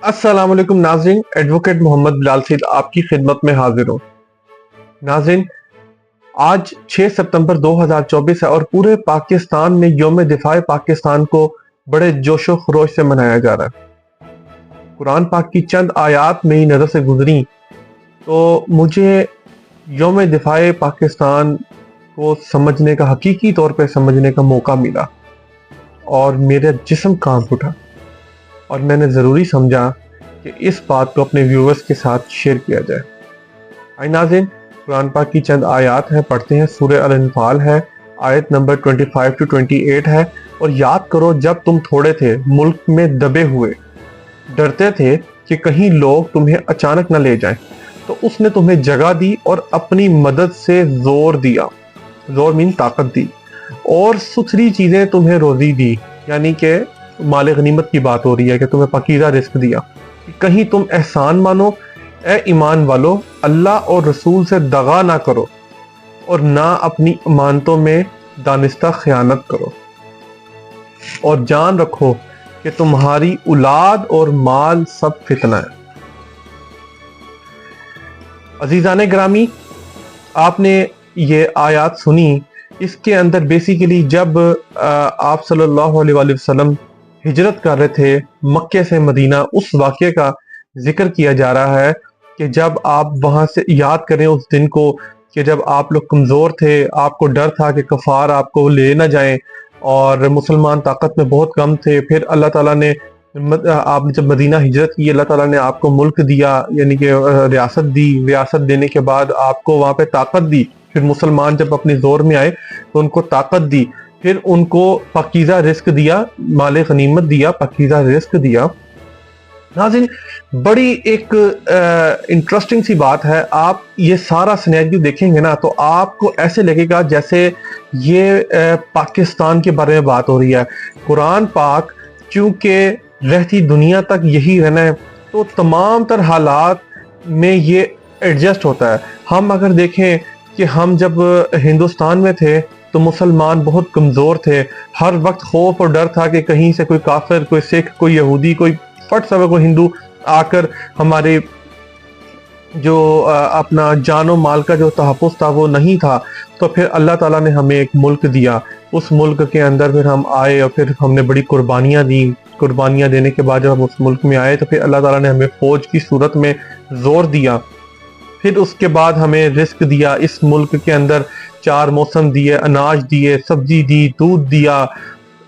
السلام علیکم ناظرین، ایڈوکیٹ محمد بلال سید آپ کی خدمت میں حاضر ہوں۔ ناظرین، آج 6 ستمبر 2024 ہے اور پورے پاکستان میں یوم دفاع پاکستان کو بڑے جوش و خروش سے منایا جا رہا ہے۔ قرآن پاک کی چند آیات میں ہی نظر سے گزری تو مجھے یوم دفاع پاکستان کو سمجھنے کا، حقیقی طور پہ سمجھنے کا موقع ملا اور میرا جسم کانپ اٹھا، اور میں نے ضروری سمجھا کہ اس بات کو اپنے ویورز کے ساتھ شیئر کیا جائے۔ آئے ناظرین، قرآن پاک کی چند آیات ہیں، پڑھتے ہیں۔ سورہ الانفال ہے، آیت نمبر 25 to 28 ہے۔ اور یاد کرو، جب تم تھوڑے تھے، ملک میں دبے ہوئے، ڈرتے تھے کہ کہیں لوگ تمہیں اچانک نہ لے جائیں، تو اس نے تمہیں جگہ دی اور اپنی مدد سے زور دیا، زور مین طاقت دی، اور ستھری چیزیں تمہیں روزی دی، یعنی کہ مال غنیمت کی بات ہو رہی ہے کہ تمہیں پکیزہ رزق دیا۔ کہیں تم احسان مانو، اے ایمان والو، اللہ اور رسول سے دغا نہ کرو اور نہ اپنی امانتوں میں دانستہ خیانت کرو، اور جان رکھو کہ تمہاری اولاد اور مال سب فتنہ ہے۔ عزیزان گرامی، آپ نے یہ آیات سنی، اس کے اندر بیسیکلی جب آپ صلی اللہ علیہ وآلہ وسلم ہجرت کر رہے تھے مکے سے مدینہ، اس واقعے کا ذکر کیا جا رہا ہے کہ جب آپ وہاں سے یاد کریں اس دن کو، کہ جب آپ لوگ کمزور تھے، آپ کو ڈر تھا کہ کفار آپ کو لے نہ جائیں، اور مسلمان طاقت میں بہت کم تھے۔ پھر اللہ تعالیٰ نے، آپ نے جب مدینہ ہجرت کی، اللہ تعالیٰ نے آپ کو ملک دیا، یعنی کہ ریاست دی، ریاست دینے کے بعد آپ کو وہاں پہ طاقت دی۔ پھر مسلمان جب اپنے زور میں آئے تو ان کو طاقت دی، پھر ان کو پاکیزہ رزق دیا، مال غنیمت دیا، پاکیزہ رزق دیا۔ ناظرین، بڑی ایک انٹرسٹنگ سی بات ہے، آپ یہ سارا سینیریو دیکھیں گے نا تو آپ کو ایسے لگے گا جیسے یہ پاکستان کے بارے میں بات ہو رہی ہے۔ قرآن پاک چونکہ رہتی دنیا تک یہی رہنا ہے، تو تمام تر حالات میں یہ ایڈجسٹ ہوتا ہے۔ ہم اگر دیکھیں کہ ہم جب ہندوستان میں تھے تو مسلمان بہت کمزور تھے، ہر وقت خوف اور ڈر تھا کہ کہیں سے کوئی کافر، کوئی سکھ، کوئی یہودی، کوئی فٹ سوا کوئی ہندو آ کر ہمارے جو اپنا جان و مال کا جو تحفظ تھا وہ نہیں تھا۔ تو پھر اللہ تعالیٰ نے ہمیں ایک ملک دیا، اس ملک کے اندر پھر ہم آئے اور پھر ہم نے بڑی قربانیاں دی۔ قربانیاں دینے کے بعد جب ہم اس ملک میں آئے تو پھر اللہ تعالیٰ نے ہمیں فوج کی صورت میں زور دیا، پھر اس کے بعد ہمیں رزق دیا۔ اس ملک کے اندر 4 موسم دیے، اناج دیے، سبزی دی، دودھ دیا،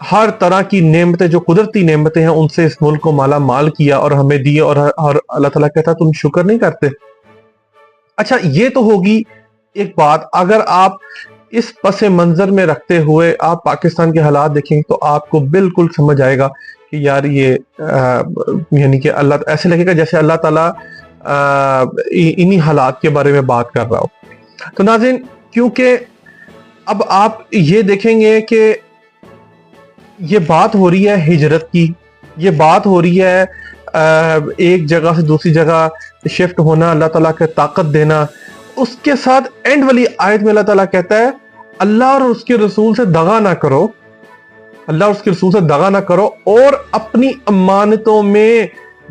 ہر طرح کی نعمتیں جو قدرتی نعمتیں ہیں ان سے اس ملک کو مالا مال کیا اور ہمیں دیے، اور اللہ تعالیٰ کہتا تم شکر نہیں کرتے۔ اچھا، یہ تو ہوگی ایک بات۔ اگر آپ اس پس منظر میں رکھتے ہوئے آپ پاکستان کے حالات دیکھیں تو آپ کو بالکل سمجھ آئے گا کہ یار یہ یعنی کہ اللہ، ایسے لگے گا جیسے اللہ تعالیٰ انہی حالات کے بارے میں بات کر رہا ہو۔ تو ناظرین، کیونکہ اب آپ یہ دیکھیں گے کہ یہ بات ہو رہی ہے ہجرت کی، یہ بات ہو رہی ہے ایک جگہ سے دوسری جگہ شفٹ ہونا، اللہ تعالیٰ کا طاقت دینا۔ اس کے ساتھ اینڈ والی آیت میں اللہ تعالیٰ کہتا ہے اللہ اور اس کے رسول سے دغا نہ کرو، اللہ اور اس کے رسول سے دغا نہ کرو، اور اپنی امانتوں میں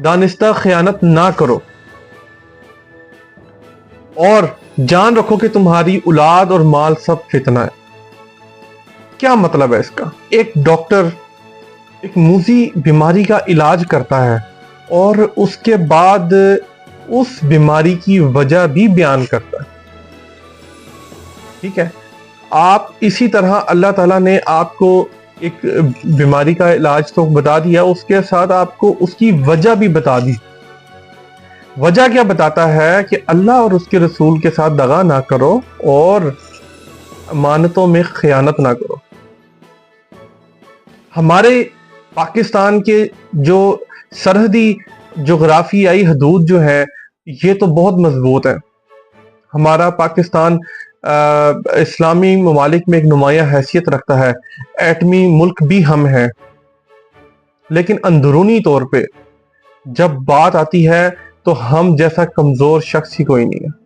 دانستہ خیانت نہ کرو، اور جان رکھو کہ تمہاری اولاد اور مال سب فتنہ ہے۔ کیا مطلب ہے اس کا؟ ایک ڈاکٹر ایک موذی بیماری کا علاج کرتا ہے اور اس کے بعد اس بیماری کی وجہ بھی بیان کرتا ہے، ٹھیک ہے؟ آپ اسی طرح اللہ تعالیٰ نے آپ کو ایک بیماری کا علاج تو بتا دیا، اس کے ساتھ آپ کو اس کی وجہ بھی بتا دی۔ وجہ کیا بتاتا ہے؟ کہ اللہ اور اس کے رسول کے ساتھ دغا نہ کرو اور امانتوں میں خیانت نہ کرو۔ ہمارے پاکستان کے جو سرحدی جغرافیائی حدود جو ہے یہ تو بہت مضبوط ہے۔ ہمارا پاکستان اسلامی ممالک میں ایک نمایاں حیثیت رکھتا ہے، ایٹمی ملک بھی ہم ہیں، لیکن اندرونی طور پہ جب بات آتی ہے تو ہم جیسا کمزور شخص ہی کوئی نہیں ہے۔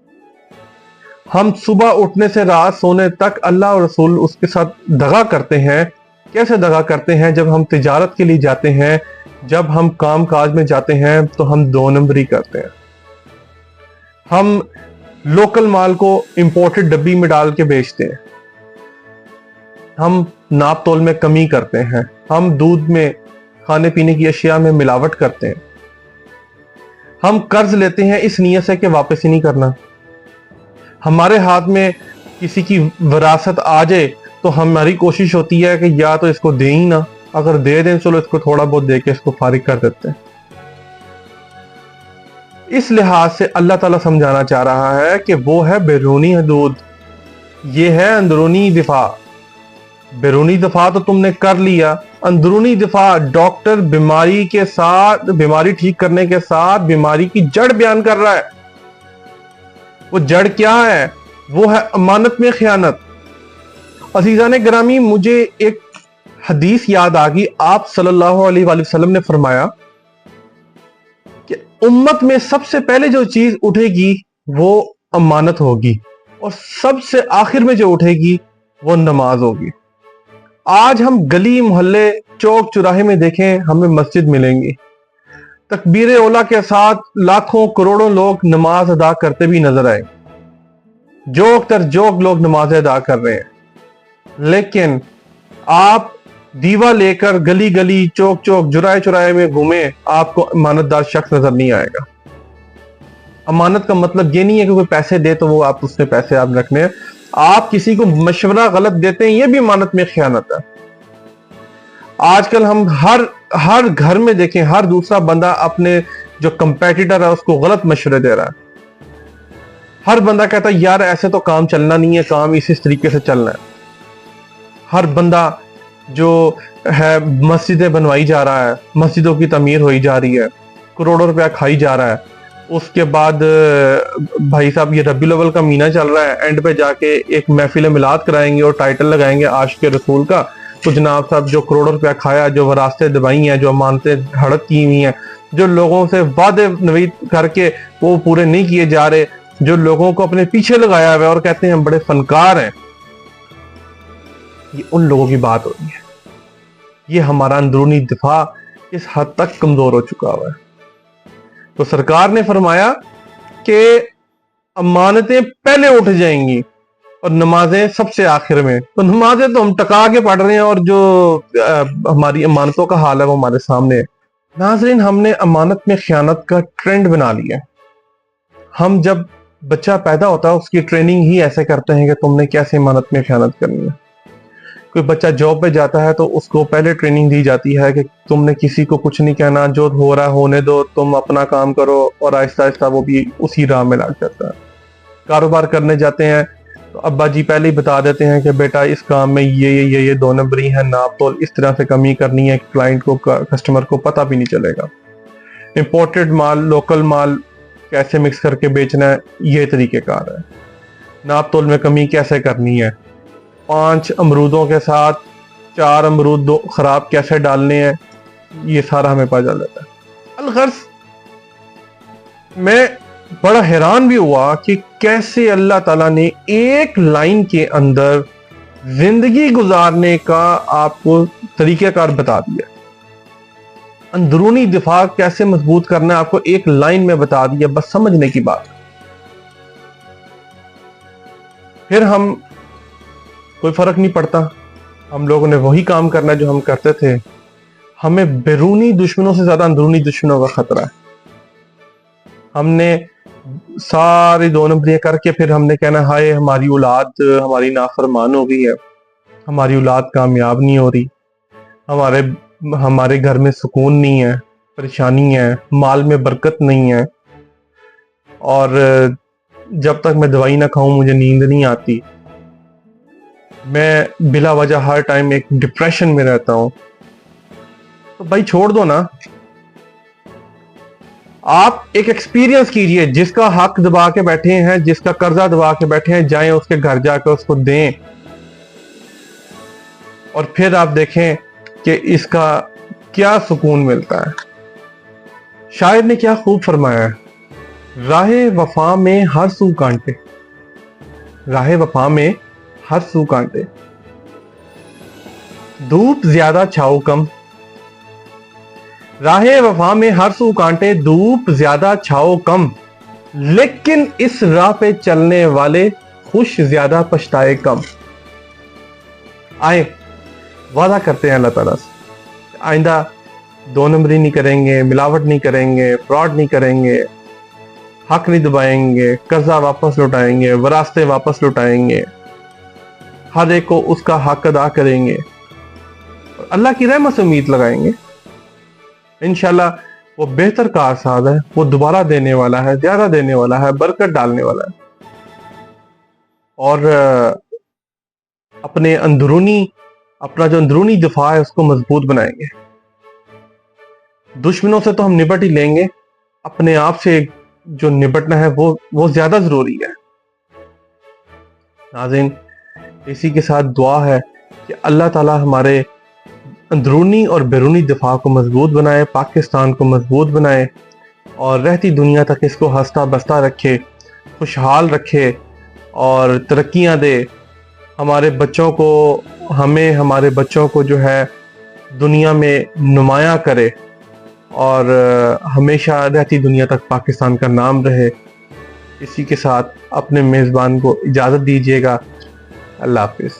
ہم صبح اٹھنے سے رات سونے تک اللہ اور رسول اس کے ساتھ دغا کرتے ہیں۔ کیسے دغا کرتے ہیں؟ جب ہم تجارت کے لیے جاتے ہیں جب ہم کام کاج میں جاتے ہیں تو ہم 2 نمبری کرتے ہیں. ہم لوکل مال کو امپورٹڈ ڈبی میں ڈال کے بیچتے ہیں. ہم ناپ تول میں کمی کرتے ہیں. ہم دودھ میں، کھانے پینے کی اشیاء میں ملاوٹ کرتے ہیں. ہم قرض لیتے ہیں اس نیت سے کہ واپس ہی نہیں کرنا. ہمارے ہاتھ میں کسی کی وراثت آ جائے تو ہماری کوشش ہوتی ہے کہ یا تو اس کو دیں ہی نہ، اگر دے دیں چلو اس کو تھوڑا بہت دے کے اس کو فارغ کر دیتے ہیں. اس لحاظ سے اللہ تعالیٰ سمجھانا چاہ رہا ہے کہ وہ ہے بیرونی حدود، یہ ہے اندرونی دفاع. بیرونی دفاع تو تم نے کر لیا، اندرونی دفاع ڈاکٹر بیماری کے ساتھ، بیماری ٹھیک کرنے کے ساتھ بیماری کی جڑ بیان کر رہا ہے. وہ جڑ کیا ہے؟ وہ ہے امانت میں خیانت. عزیزان گرامی، مجھے ایک حدیث یاد آ گئی. آپ صلی اللہ علیہ وآلہ وسلم نے فرمایا کہ امت میں سب سے پہلے جو چیز اٹھے گی وہ امانت ہوگی، اور سب سے آخر میں جو اٹھے گی وہ نماز ہوگی. آج ہم گلی محلے چوک چوراہے میں دیکھیں، ہمیں مسجد ملیں گی، تکبیر اولا کے ساتھ لاکھوں کروڑوں لوگ نماز ادا کرتے بھی نظر آئے. جوک تر جوک لوگ نماز ادا کر رہے ہیں. لیکن آپ دیوا لے کر گلی گلی چوک چوک جرائے چرائے میں گھومیں، آپ کو امانت دار شخص نظر نہیں آئے گا. امانت کا مطلب یہ نہیں ہے کہ کوئی پیسے دے تو وہ آپ اس میں پیسے آپ رکھنے ہیں. آپ کسی کو مشورہ غلط دیتے ہیں، یہ بھی امانت میں خیانت ہے. آج کل ہم ہر گھر میں دیکھیں، ہر دوسرا بندہ اپنے جو کمپیٹیٹر ہے اس کو غلط مشورے دے رہا ہے. ہر بندہ کہتا ہے یار ایسے تو کام چلنا نہیں ہے، کام اس طریقے سے چلنا ہے. ہر بندہ جو ہے مسجدیں بنوائی جا رہا ہے، مسجدوں کی تعمیر ہوئی جا رہی ہے، کروڑوں روپیہ کھائی جا رہا ہے. اس کے بعد بھائی صاحب یہ ربیع الاول کا مہینہ چل رہا ہے، اینڈ پہ جا کے ایک محفل میلاد کرائیں گے اور ٹائٹل لگائیں گے عاشق رسول کا. تو جناب صاحب جو کروڑوں روپیہ کھایا، جو وراثتیں دبائی ہیں، جو امانتیں ہڑپ کی ہوئی ہیں، جو لوگوں سے وعدے نوید کر کے وہ پورے نہیں کیے جا رہے، جو لوگوں کو اپنے پیچھے لگایا ہوا ہے اور کہتے ہیں ہم بڑے فنکار ہیں، یہ ان لوگوں کی بات ہو رہی ہے. یہ ہمارا اندرونی دفاع اس حد تک کمزور ہو چکا ہوا ہے. تو سرکار نے فرمایا کہ امانتیں پہلے اٹھ جائیں گی اور نمازیں سب سے آخر میں. تو نمازیں تو ہم ٹکا کے پڑھ رہے ہیں، اور جو ہماری امانتوں کا حال ہے وہ ہمارے سامنے ہے. ناظرین، ہم نے امانت میں خیانت کا ٹرینڈ بنا لیا. ہم جب بچہ پیدا ہوتا ہے اس کی ٹریننگ ہی ایسے کرتے ہیں کہ تم نے کیسے امانت میں خیانت کرنی ہے. کوئی بچہ جاب پہ جاتا ہے تو اس کو پہلے ٹریننگ دی جاتی ہے کہ تم نے کسی کو کچھ نہیں کہنا، جو ہو رہا ہونے دو، تم اپنا کام کرو، اور آہستہ آہستہ وہ بھی اسی راہ میں لگ جاتا ہے. کاروبار کرنے جاتے ہیں تو ابا جی پہلے ہی بتا دیتے ہیں کہ بیٹا اس کام میں یہ 2 نمبری ہیں، ناپ تول اس طرح سے کمی کرنی ہے کہ کلائنٹ کو، کسٹمر کو پتہ بھی نہیں چلے گا. امپورٹڈ مال، لوکل مال کیسے مکس کر کے بیچنا ہے، یہ طریقہ کار ہے. ناپ تول میں کمی کیسے کرنی ہے، 5 امرودوں کے ساتھ 4 امرود خراب کیسے ڈالنے ہیں، یہ سارا ہمیں پتہ چل جاتا ہے. الغرض میں بڑا حیران بھی ہوا کہ کیسے اللہ تعالیٰ نے ایک لائن کے اندر زندگی گزارنے کا آپ کو طریقہ کار بتا دیا. اندرونی دفاع کیسے مضبوط کرنا ہے آپ کو ایک لائن میں بتا دیا، بس سمجھنے کی بات. پھر ہم کوئی فرق نہیں پڑتا، ہم لوگوں نے وہی کام کرنا جو ہم کرتے تھے. ہمیں بیرونی دشمنوں سے زیادہ اندرونی دشمنوں کا خطرہ ہے. ہم نے ساری 2 نمبریاں کر کے پھر ہم نے کہنا ہائے ہماری اولاد ہماری نافرمان ہو گئی ہے، ہماری اولاد کامیاب نہیں ہو رہی، ہمارے گھر میں سکون نہیں ہے، پریشانی ہے، مال میں برکت نہیں ہے، اور جب تک میں دوائی نہ کھاؤں مجھے نیند نہیں آتی، میں بلا وجہ ہر ٹائم ایک ڈپریشن میں رہتا ہوں. تو بھائی چھوڑ دو نا. آپ ایک ایکسپیرینس کیجئے، جس کا حق دبا کے بیٹھے ہیں، جس کا قرضہ دبا کے بیٹھے ہیں، جائیں اس کے گھر جا کے اس کو دیں، اور پھر آپ دیکھیں کہ اس کا کیا سکون ملتا ہے. شاعر نے کیا خوب فرمایا ہے، راہ وفا میں ہر سو کانٹے، راہ وفا میں ہر سو کانٹے، دھوپ زیادہ چھاؤ کم، راہ وفا میں ہر سو کانٹے، دھوپ زیادہ چھاؤ کم، لیکن اس راہ پہ چلنے والے خوش زیادہ پچھتائے کم۔ آئے وعدہ کرتے ہیں اللہ تعالیٰ سے، آئندہ دو نمبری نہیں کریں گے، ملاوٹ نہیں کریں گے، فراڈ نہیں کریں گے، حق نہیں دبائیں گے، قرضہ واپس لوٹائیں گے، وراثتیں واپس لوٹائیں گے، ہر ایک کو اس کا حق ادا کریں گے، اور اللہ کی رحمت سے امید لگائیں گے۔ انشاءاللہ وہ بہتر کارساز ہے، وہ دوبارہ دینے والا ہے، زیادہ دینے والا ہے، برکت ڈالنے والا ہے، اور اپنا جو اندرونی دفاع ہے اس کو مضبوط بنائیں گے۔ دشمنوں سے تو ہم نپٹ ہی لیں گے، اپنے آپ سے جو نپٹنا ہے وہ زیادہ ضروری ہے۔ ناظرین، اسی کے ساتھ دعا ہے کہ اللہ تعالی ہمارے اندرونی اور بیرونی دفاع کو مضبوط بنائے، پاکستان کو مضبوط بنائے، اور رہتی دنیا تک اس کو ہنستا بستا رکھے، خوشحال رکھے اور ترقیاں دے۔ ہمارے بچوں کو جو ہے دنیا میں نمایاں کرے، اور ہمیشہ رہتی دنیا تک پاکستان کا نام رہے۔ اسی کے ساتھ اپنے میزبان کو اجازت دیجیے گا۔ اللہ حافظ۔